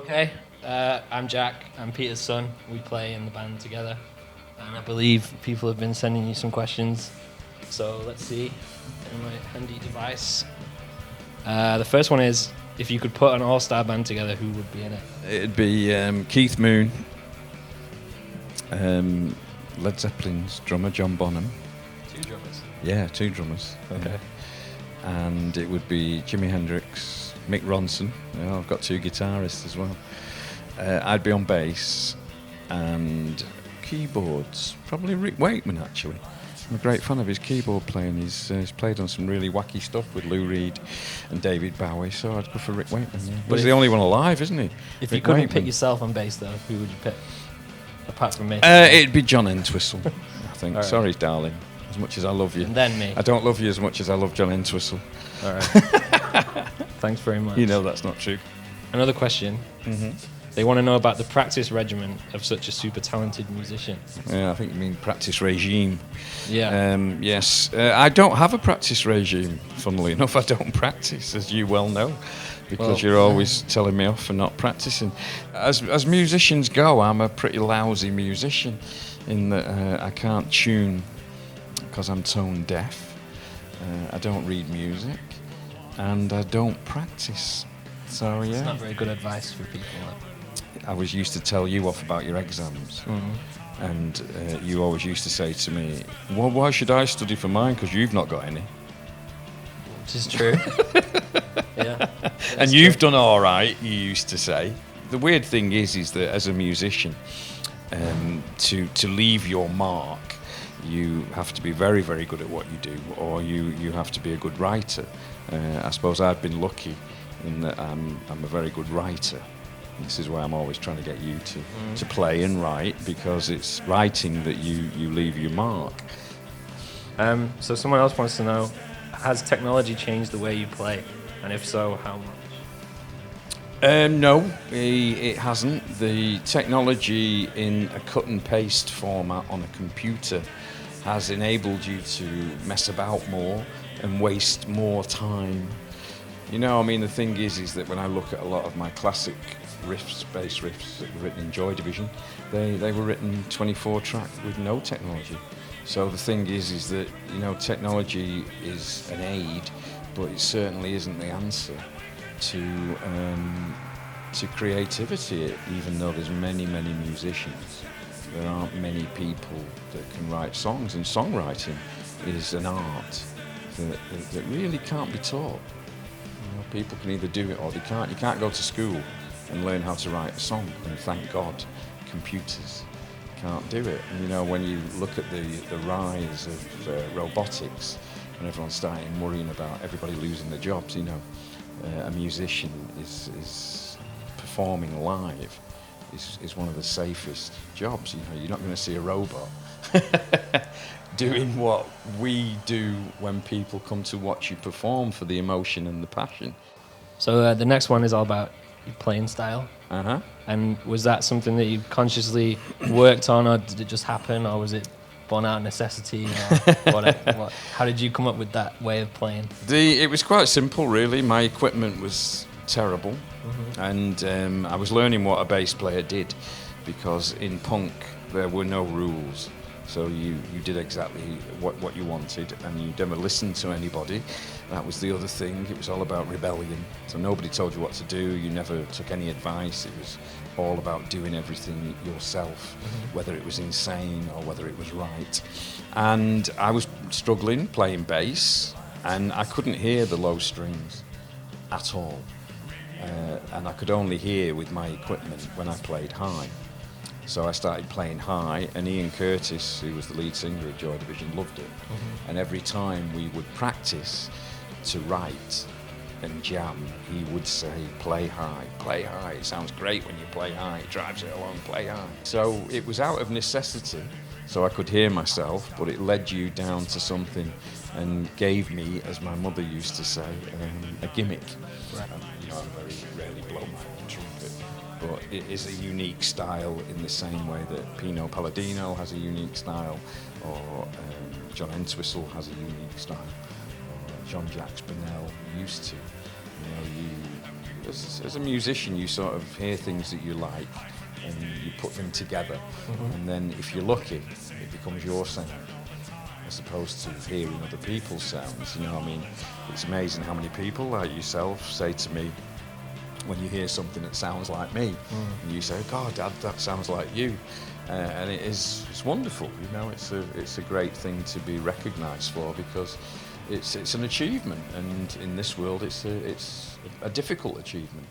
Okay, I'm Jack. I'm Peter's son. We play in the band together. And I believe people have been sending you some questions. So let's see in my handy device. The first one is, if you could put an all-star band together, who would be in it? It'd be Keith Moon, Led Zeppelin's drummer John Bonham. Two drummers. Yeah, two drummers. Okay. And it would be Jimi Hendrix, Mick Ronson. I've got two guitarists as well. I'd be on bass and keyboards. Probably Rick Wakeman, actually. I'm a great fan of his keyboard playing. He's played on some really wacky stuff with Lou Reed and David Bowie, so I'd go for Rick Wakeman. Yeah. But he's the only one alive, isn't he? If you Rick couldn't Wakeman. pick yourself on bass, though, who would you pick? Apart from me. It'd be John Entwistle, I think. Right. Sorry, darling. As much as I love you. And then me. I don't love you as much as I love John Entwistle. All right. Thanks very much. You know that's not true. Another question. Mm-hmm. They want to know about the practice regimen of such a super talented musician. Yeah, I think you mean practice regime. Yeah. Yes. I don't have a practice regime, funnily enough. I don't practice, as you well know, because you're always telling me off for not practicing. As musicians go, I'm a pretty lousy musician in that I can't tune because I'm tone deaf. I don't read music, and I don't practice. So, yeah. It's not very good advice for people. I was used to tell you off about your exams, and you always used to say to me, well, why should I study for mine, because you've not got any. Which is true. Yeah. And you've done all right, you used to say. The weird thing is that as a musician, to leave your mark, you have to be very, very good at what you do, or you have to be a good writer. I suppose I've been lucky in that I'm a very good writer. This is why I'm always trying to get you to play and write, because it's writing that you leave your mark. So someone else wants to know, has technology changed the way you play? And if so, how much? No, it hasn't. The technology in a cut and paste format on a computer has enabled you to mess about more and waste more time. You know, I mean, the thing is that when I look at a lot of my classic riffs, bass riffs that were written in Joy Division, they were written 24-track with no technology. So the thing is that, you know, technology is an aid, but it certainly isn't the answer to creativity. Even though there's many, many musicians, there aren't many people that can write songs, and songwriting is an art that really can't be taught. You know, people can either do it or they can't. You can't go to school and learn how to write a song, and thank God computers can't do it. And you know, when you look at the rise of robotics, and everyone's starting worrying about everybody losing their jobs, you know, a musician is performing live is one of the safest jobs. You know, you're not going to see a robot doing what we do when people come to watch you perform for the emotion and the passion. So the next one is all about your playing style. Uh-huh. And was that something that you consciously worked on, or did it just happen, or was it born out of necessity, or what? How did you come up with that way of playing? It was quite simple, really. My equipment was terrible, and I was learning what a bass player did, because in punk there were no rules. So you did exactly what you wanted, and you never listened to anybody. That was the other thing. It was all about rebellion. So nobody told you what to do. You never took any advice. It was all about doing everything yourself, whether it was insane or whether it was right. And I was struggling playing bass, and I couldn't hear the low strings at all. And I could only hear with my equipment when I played high. So I started playing high, and Ian Curtis, who was the lead singer of Joy Division, loved it. And every time we would practice to write and jam, he would say, play high, it sounds great when you play high, it drives it along, play high. So it was out of necessity, so I could hear myself, but it led you down to something and gave me, as my mother used to say, a gimmick. Right. You know, I very rarely blow my trumpet, but it is a unique style in the same way that Pino Palladino has a unique style, or John Entwistle has a unique style, or John Jacques Bonnell used to. You know, as a musician, you sort of hear things that you like, and you put them together, and then if you're lucky, it becomes your sound, as opposed to hearing other people's sounds. You know, I mean, it's amazing how many people like yourself say to me, when you hear something that sounds like me, and you say, "God, Dad, that sounds like you," and it's wonderful. You know, it's a great thing to be recognised for, because it's an achievement, and in this world, it's a difficult achievement.